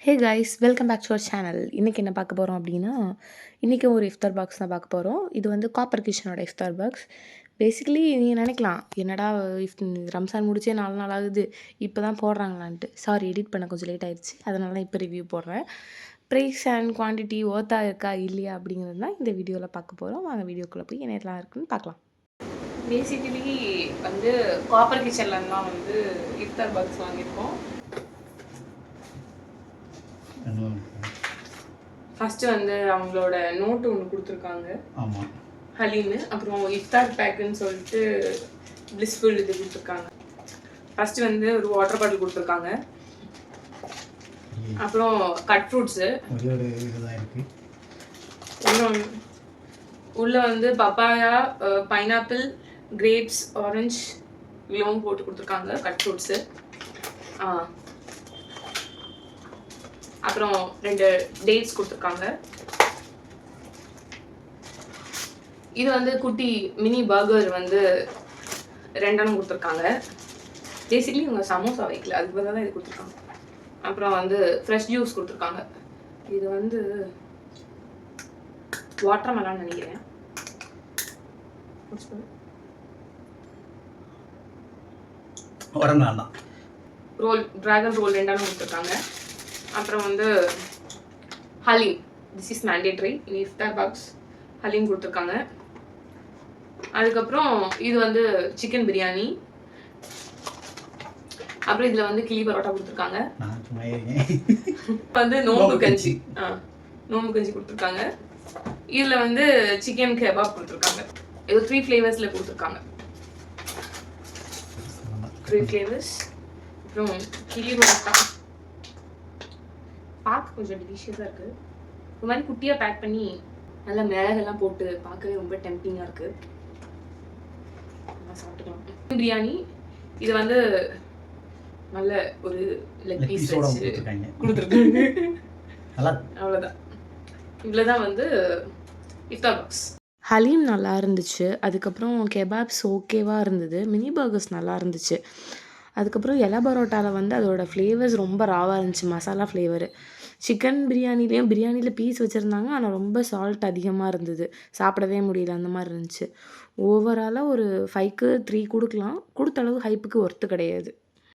Hey guys welcome back to our channel. இன்றைக்கி என்ன பார்க்க போகிறோம் அப்படின்னா, இன்றைக்கி ஒரு இஃப்தார் பாக்ஸ் தான் பார்க்க போகிறோம். இது வந்து காப்பர் கிச்சனோட இஃப்தார் பாக்ஸ். பேசிக்கலி நீங்கள் நினைக்கலாம், என்னடா ரம்ஸான் முடிச்சே 4 நாள் ஆகுது, இப்போ தான் போடுறாங்களான்ட்டு. சாரி, எடிட் பண்ண கொஞ்சம் லேட் ஆயிடுச்சு, அதனால தான் இப்போ ரிவ்யூ போடுறேன். ப்ரைஸ் அண்ட் குவான்டிட்டி ஒர்த்தா இருக்கா இல்லையா அப்படிங்கிறது தான் இந்த வீடியோவில் பார்க்க போகிறோம். வாங்க வீடியோக்குள்ளே போய் என்னெல்லாம் இருக்குன்னு பார்க்கலாம். பேசிக்கலி வந்து காப்பர் கிச்சன்லாம் வந்து இஃப்தார் பாக்ஸ் வாங்கியிருக்கோம். ஃபஸ்ட்டு வந்து அவங்களோட நோட்டு ஒன்று கொடுத்துருக்காங்க. ஆமாம், ஹலீன்னு. அப்புறம் இஃப்தார் பேக்குன்னு சொல்லிட்டு பிளிஸ்ஃபுல் இது கொடுத்துருக்காங்க. ஃபஸ்ட்டு வந்து ஒரு வாட்டர் பாட்டில் கொடுத்துருக்காங்க. அப்புறம் கட் ஃப்ரூட்ஸு இன்னும் உள்ளே வந்து பப்பாயா, பைனாப்பிள், கிரேப்ஸ், ஆரஞ்ச் இவ்வளவும் போட்டு கொடுத்துருக்காங்க கட் ஃப்ரூட்ஸு. அப்புறம் 2 டேட்ஸ் கொடுத்துருக்காங்க. இது வந்து குட்டி மினி பர்கர் வந்து 2 கொடுத்துருக்காங்க. பேசிக்கலி இவங்க சமோசா வைக்கல, அதுக்கு பதிலாக தான் இது கொடுத்துருக்காங்க. அப்புறம் வந்து ஃப்ரெஷ் ஜூஸ் கொடுத்துருக்காங்க. இது வந்து வாட்டர் மெலான்னு நினைக்கிறேன். ரோல், டிராகன் ரோல் 2 கொடுத்துருக்காங்க. அப்புறம் வந்து Haleem, this is mandatory in iftar box. Haleem கொடுத்துருக்காங்க. அதுக்கப்புறம் இது வந்து சிக்கன் பிரியாணி. அப்புறம் இதில் வந்து கிளி பரோட்டா கொடுத்துருக்காங்க. வந்து நோம்பு கஞ்சி கொடுத்துருக்காங்க. இதில் வந்து சிக்கன் கபாப் கொடுத்துருக்காங்க. இது 3 ஃப்ளேவர்ஸில் கொடுத்துருக்காங்க. 3 ஃப்ளேவர்ஸ். அப்புறம் கிளி பரோட்டா பார்க்க கொஞ்சம் டெலிஷியஸாக இருக்குது. ஒரு மாதிரி குட்டியாக பேக் பண்ணி நல்லா மிளகெல்லாம் போட்டு பார்க்கவே ரொம்ப டெம்ப்டிங்காக இருக்குது. நல்லா சாப்பிட்டுக்கலாம். பிரியாணி இது வந்து நல்ல ஒரு லெக் பீஸ் வச்சு கொடுத்துருக்காங்க. அவ்வளோதான், இவ்வளோதான் வந்து இஃப்தார் பாக்ஸ். ஹலீம் நல்லா இருந்துச்சு. அதுக்கப்புறம் கெபாப்ஸ் ஓகேவாக இருந்தது. மினி பர்கர்ஸ் நல்லா இருந்துச்சு. அதுக்கப்புறம் இலை பரோட்டாவில் வந்து அதோட ஃப்ளேவர்ஸ் ரொம்ப ராவாக இருந்துச்சு, மசாலா ஃப்ளேவரு. சிக்கன் பிரியாணியில் பீஸ் வச்சுருந்தாங்க, ஆனால் ரொம்ப சால்ட் அதிகமாக இருந்தது, சாப்பிடவே முடியல, அந்த மாதிரி இருந்துச்சு. ஓவராலாக ஒரு 5க்கு 3 கொடுக்கலாம். கொடுத்த அளவு ஹைப்புக்கு ஒர்த்து கிடையாது.